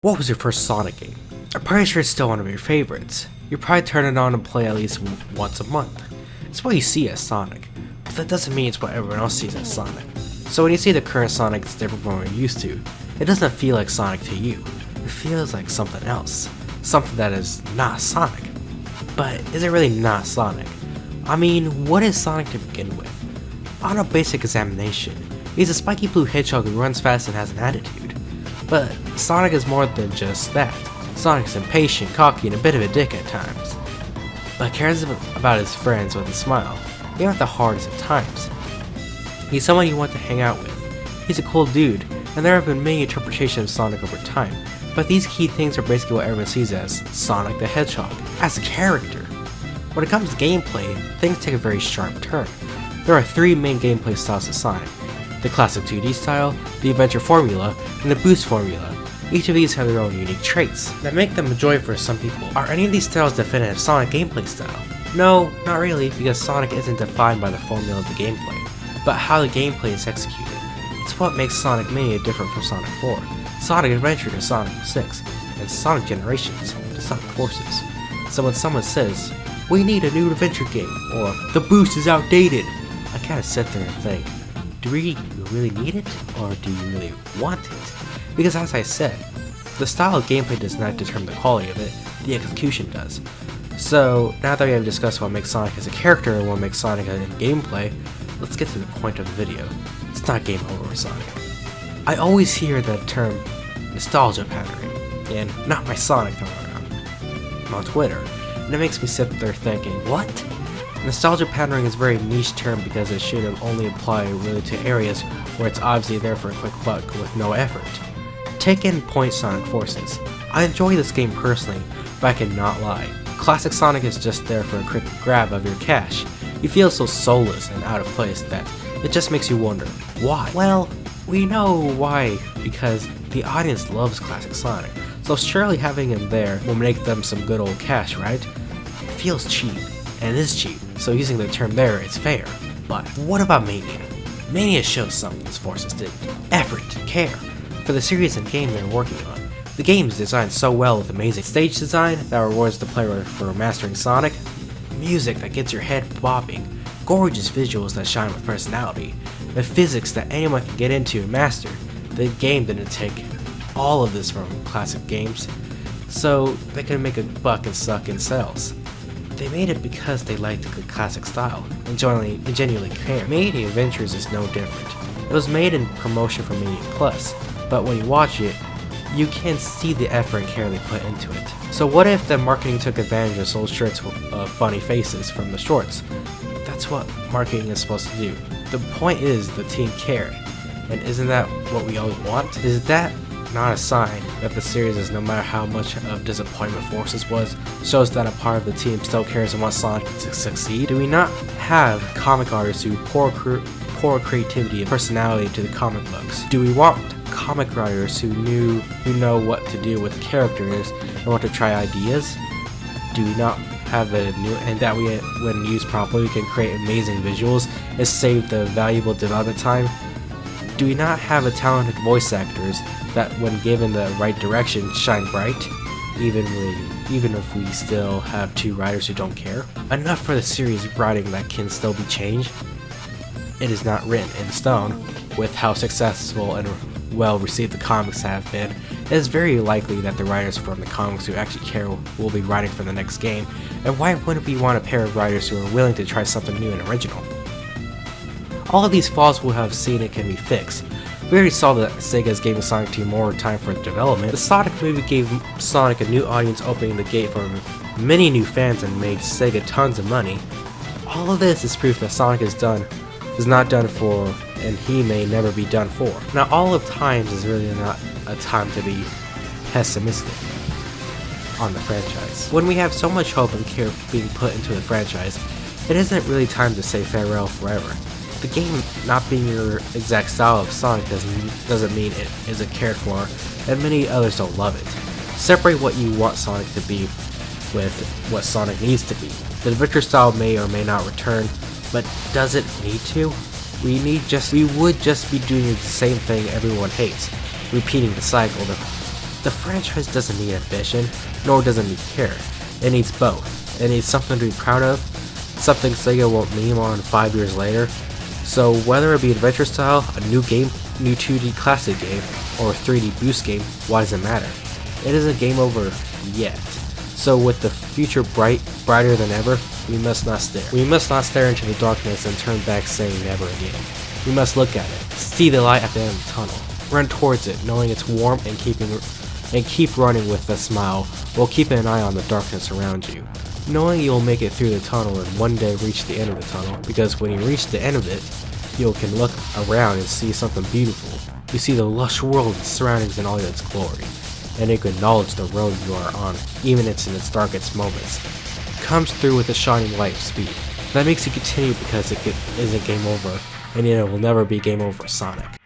What was your first Sonic game? I'm pretty sure it's still one of your favorites. You probably turn it on and play at least once a month. It's what you see as Sonic, but that doesn't mean it's what everyone else sees as Sonic. So when you see the current Sonic that's different from what you're used to, it doesn't feel like Sonic to you. It feels like something else. Something that is not Sonic. But is it really not Sonic? I mean, what is Sonic to begin with? On a basic examination, he's a spiky blue hedgehog who runs fast and has an attitude. But Sonic is more than just that. Sonic is impatient, cocky, and a bit of a dick at times. But cares about his friends with a smile, even at the hardest of times. He's someone you want to hang out with. He's a cool dude, and there have been many interpretations of Sonic over time, but these key things are basically what everyone sees as Sonic the Hedgehog, as a character. When it comes to gameplay, things take a very sharp turn. There are three main gameplay styles of Sonic: the classic 2D style, the adventure formula, and the boost formula. Each of these have their own unique traits that make them a joy for some people. Are any of these styles definitive Sonic gameplay style? No, not really, because Sonic isn't defined by the formula of the gameplay, but how the gameplay is executed. It's what makes Sonic Mania different from Sonic 4, Sonic Adventure to Sonic 6, and Sonic Generations to Sonic Forces. So when someone says, "We need a new adventure game," or "the boost is outdated," I kinda sit there and think, do you really need it, or do you really want it? Because as I said, the style of gameplay does not determine the quality of it, the execution does. So now that we have discussed what makes Sonic as a character and what makes Sonic in gameplay, let's get to the point of the video. It's not game over with Sonic. I always hear the term nostalgia pandering, and not my Sonic thrown around on Twitter, and it makes me sit there thinking, what? Nostalgia pandering is a very niche term because it should only apply really to areas where it's obviously there for a quick buck with no effort. Take in point Sonic Forces. I enjoy this game personally, but I cannot lie. Classic Sonic is just there for a quick grab of your cash. You feel so soulless and out of place that it just makes you wonder, why? Well, we know why, because the audience loves classic Sonic, so surely having him there will make them some good old cash, right? It feels cheap, and it is cheap, so using the term there is fair. But what about Mania? Mania shows something these forces did: effort, care, for the series and game they're working on. The game is designed so well with amazing stage design that rewards the player for mastering Sonic, music that gets your head bobbing, gorgeous visuals that shine with personality, and physics that anyone can get into and master. The game didn't take all of this from classic games, so they could make a buck and suck in sales. They made it because they liked the classic style and genuinely care. Mania Adventures is no different. It was made in promotion for Mania Plus, but when you watch it, you can see the effort and care they put into it. So what if the marketing took advantage of sold shirts of funny faces from the shorts? That's what marketing is supposed to do. The point is the team cared, and isn't that what we all want? Is that not a sign that the series, is no matter how much of disappointment Forces was, shows that a part of the team still cares and wants Sonic to succeed? Do we not have comic artists who pour creativity and personality into the comic books? Do we want comic writers who know what to do with characters and want to try ideas? Do we not have a new, and that when used properly, we can create amazing visuals and save the valuable development time? Do we not have a talented voice actors that, when given the right direction, shine bright, even if we still have two writers who don't care? Enough for the series writing that can still be changed. It is not written in stone. With how successful and well received the comics have been, it is very likely that the writers from the comics who actually care will be writing for the next game, and why wouldn't we want a pair of writers who are willing to try something new and original? All of these flaws we have seen it can be fixed. We already saw that Sega's giving Sonic Team more time for development. The Sonic movie gave Sonic a new audience, opening the gate for many new fans and made Sega tons of money. All of this is proof that Sonic is not done for, and he may never be done for. Now, all of times is really not a time to be pessimistic on the franchise. When we have so much hope and care being put into the franchise, it isn't really time to say farewell forever. The game not being your exact style of Sonic doesn't mean it isn't cared for, and many others don't love it. Separate what you want Sonic to be with what Sonic needs to be. The adventure style may or may not return, but does it need to? We would just be doing the same thing everyone hates, repeating the cycle. The franchise doesn't need ambition, nor does it need care. It needs both. It needs something to be proud of, something Sega won't meme on 5 years later. So whether it be adventure style, a new game, new 2D classic game, or a 3D boost game, why does it matter? It isn't game over yet. So with the future brighter than ever, we must not stare. We must not stare into the darkness and turn back saying never again. We must look at it, see the light at the end of the tunnel, run towards it knowing it's warm and keep running with a smile while keeping an eye on the darkness around you. Knowing you'll make it through the tunnel and one day reach the end of the tunnel, because when you reach the end of it, you can look around and see something beautiful. You see the lush world and surroundings in all its glory, and you can acknowledge the road you are on, even in its darkest moments. It comes through with a shining light of speed. That makes you continue because it isn't game over, and yet it will never be game over Sonic.